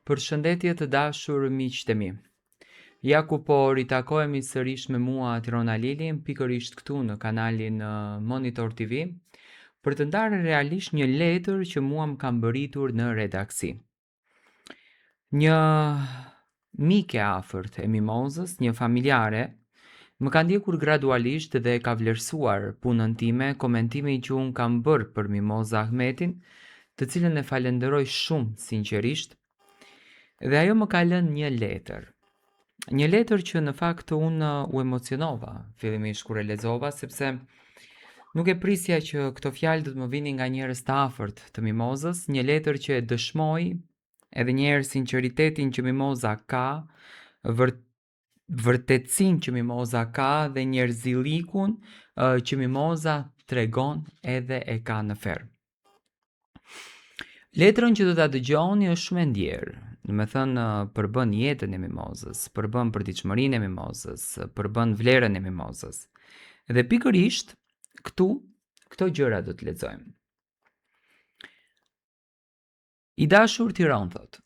Përshëndetje të dashur miqtë e mi. Ja ku po ritakohemi sërish me mua Tirona Lilin, pikërisht këtu në kanalin Monitor TV, për të ndarë realisht një letër që mua më kam bëritur në redaksi. Një mike afërt e Mimozës, një familjare, më ka ndjekur gradualisht dhe ka vlerësuar punën time, komentimin që unë kam bërë për Mimoza Ahmetin, të cilën e falenderoj shumë sinqerisht, dhe ajo më ka lënë një letër. Një letër që në fakt unë u emocionova fillimisht kur e lexova, sepse nuk e prisja që këto fjalë do të më vinin nga njerëz të afërt të Mimozës, një letër që e dëshmoi edhe një herë sinqeritetin që Mimoza ka, vërtetësinë që Mimoza ka dhe njerëzillikun që Mimoza tregon edhe e ka në ferm. Letrën që do ta dëgjoni është shumë e ndjerë. Do të thënë përbën jetën e Mimozës, përbën përditshmërinë e Mimozës, përbën vlerën e Mimozës. Dhe pikërisht këto gjëra do të lexojmë. I dashur Tiranë thot: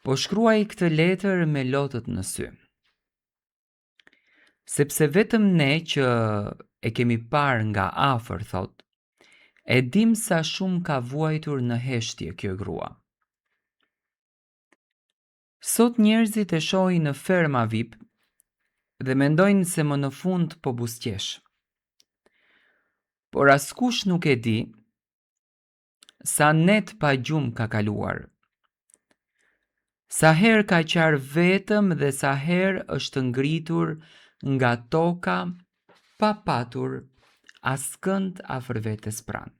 po shkruaj këtë letër me lotët në sy, sepse vetëm ne që e kemi parë nga afër, thot, e dim sa shumë ka vuajtur në heshtje kjo grua. Sot njerëzit e shohin në ferma VIP dhe mendojnë se më në fund po buzëqesh. Por askush nuk e di sa net pa gjumë ka kaluar. Sa herë ka qarë vetëm dhe sa herë është ngritur nga toka pa patur askënd afër vetes pranë.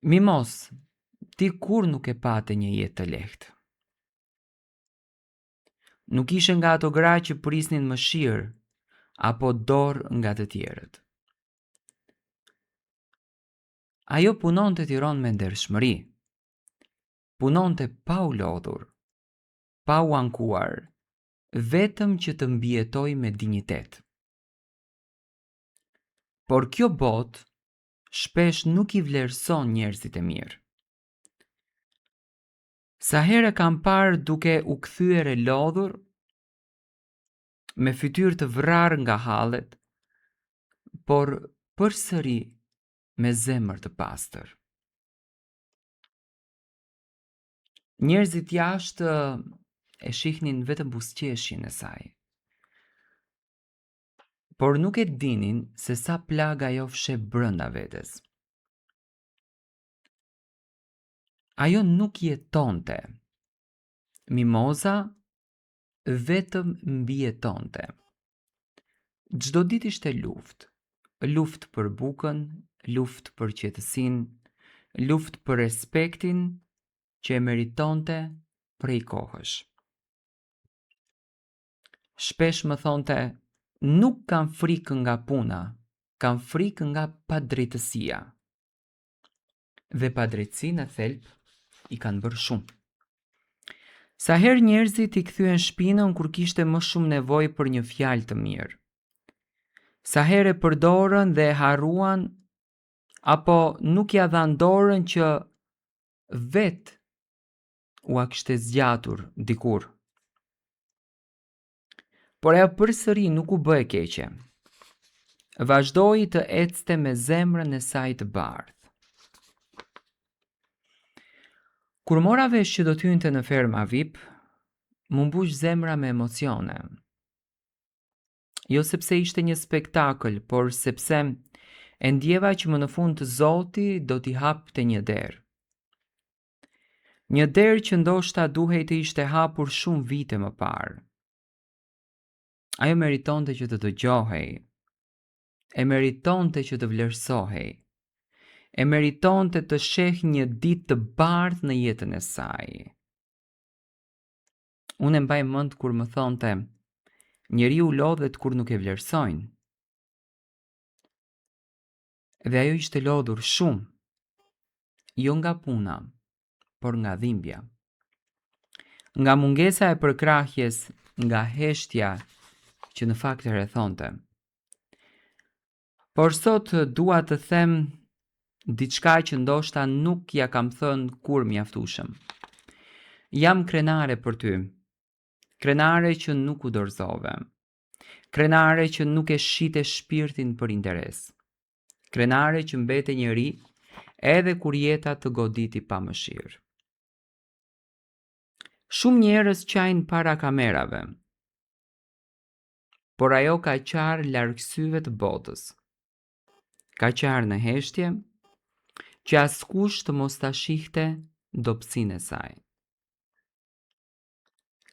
Mimoz, ti kur nuk e pate një jetë të lehtë. Nuk ishe nga ato gra që prisnin mëshirë apo dorë nga të tjerët. Ajo punon të Tiranë me ndershmëri, punon të pa u lodhur, pa u ankuar, vetëm që të mbijetoj me dinjitet. Por kjo botë shpesh nuk i vlerëson njerëzit e mirë. Sa herë kam parë duke u kthyer e lodhur, me fytyrë të vrarë nga hallet, por përsëri me zemër të pastër. Njerëzit jashtë e shihnin vetëm buzëqeshjen e saj, por nuk e dinin se sa plaga ajo fshe brenda vetes. Ajo nuk jetonte. Mimoza vetëm mbijetonte. Çdo ditë ishte luftë për bukën, luftë për qetësinë, luftë për respektin që e meritonte prej kohësh. Shpesh më thonte: nuk kam frikë nga puna, kam frikë nga padrejtësia. Dhe padrejtësi në thelb i kanë bërë shumë. Sa herë njerëzit i kthyen shpinën kur kishte më shumë nevojë për një fjalë të mirë. Sa herë e përdorën dhe e harruan, apo nuk ja dhan dorën që vetë ua kishte zgjatur dikur. Por ajo përsëri nuk u bë e keqe. Vazhdoi të ecte me zemrën e saj të bardhë. Kur mora vesh që do të hynte në ferma VIP, më mbush zemra me emocione. Jo sepse ishte një spektakël, por sepse e ndjeva që më në fund Zoti do t'i hapte një derë. Një derë që ndoshta duhej të ishte hapur shumë vite më parë. Ajo meritonte që të dëgjohej, e meritonte që të vlerësohej, e meritonte të sheh një ditë të bardhë në jetën e saj. Unë e mbaj mend kur më thonte: njeriu lodhet kur nuk e vlerësojnë. Dhe ajo ishte lodhur shumë, jo nga puna, por nga dhimbja. Nga mungesa e përkrahjes, nga heshtja që në fakt e rrethonte. Por sot dua të them diçka që ndoshta nuk ja kam thënë kur mjaftueshëm. Jam krenare për ty, krenare që nuk u dorëzove, krenare që nuk e shite shpirtin për interes, krenare që mbete njëri edhe kur jeta të goditi pa mëshirë. Shumë njerëz qajnë para kamerave, por ajo ka qarë larg syve të botës. Ka qarë në heshtje, që askush të mos ta shihte dobësinë e saj.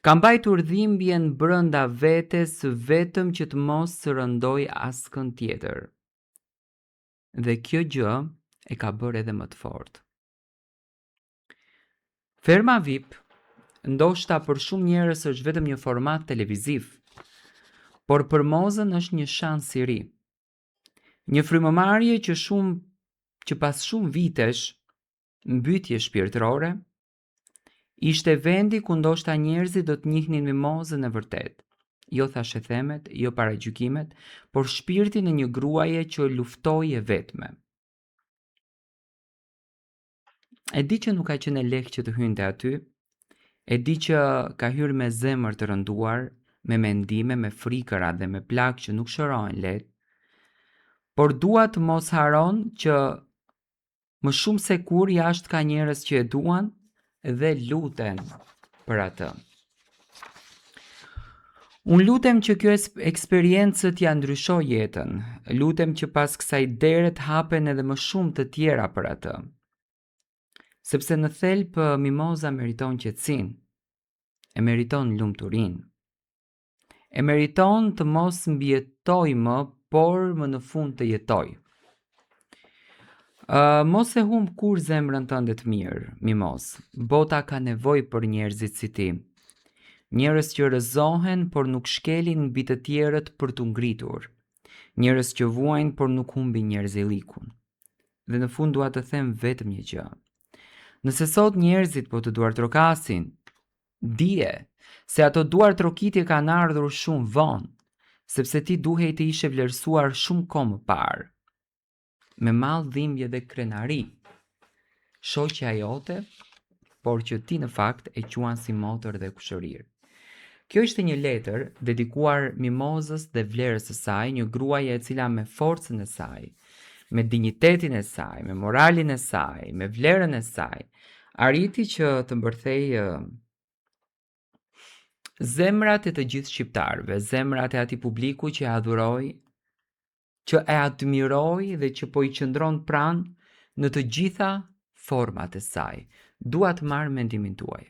Ka mbajtur dhimbjen brenda vetes vetëm që të mos së rëndoj askën tjetër. Dhe kjo gjë e ka bërë edhe më të fortë. Ferma VIP, ndoshta për shumë njerëz është vetëm një format televiziv, por për Mozën është një shans i ri. Një frymëmarrje që pas shumë vitesh mbytje shpirtërore, ishte vendi ku ndoshta njerëzit do të njihnin Mimozën e vërtet. Jo thashethemet, jo paragjykimet, por shpirtin e një gruaje që luftoi e vetme. E di që nuk ka qenë lehtë që të hynte aty, e di që ka hyrë me zemër të rënduar, me mendime, me frikëra dhe me plagë që nuk shërohen lehtë, por dua të mos haron që më shumë se kur jashtë ka njerëz që e duan dhe luten për atë. Unë lutem që kjo eksperiencë t'ja ndryshoj jetën, lutem që pas kësaj dere të hapen edhe më shumë të tjera për atë. Sepse në thelb Mimoza meriton qetësinë, e meriton lumturinë, e meriton të mos mbijetoj më, por më në fund të jetoj. Mos e humb kur zemrën tënde të mirë, Mimoz. Bota ka nevojë për njerëzit si ti. Njerëz që rëzohen por nuk shkelin mbi të tjerët për t'u ngritur. Njerëz që vuajnë por nuk humbin njerëzillikun. Dhe në fund dua të them vetëm një gjë. Nëse sot njerëzit po të duartrokasin, dije se ato duartrokitje kanë ardhur shumë vonë, sepse ti duhej të ishe vlerësuar shumë kohë më parë. Me mall dhimbje dhe krenari, shoqja jote, por që ti në fakt e quan si motër dhe kushërir. Kjo ishte një letër dedikuar Mimozës dhe vlerës së saj, një gruaje e cila me forcën e saj, me dinjitetin e saj, me moralin e saj, me vlerën e saj, arriti që të mbërthej zemrat e të gjithë shqiptarëve, zemrat e atij publiku që e adhuroi, që e admiroi dhe që po i qëndron pranë në të gjitha format e saj. Dua të marr mendimin tuaj.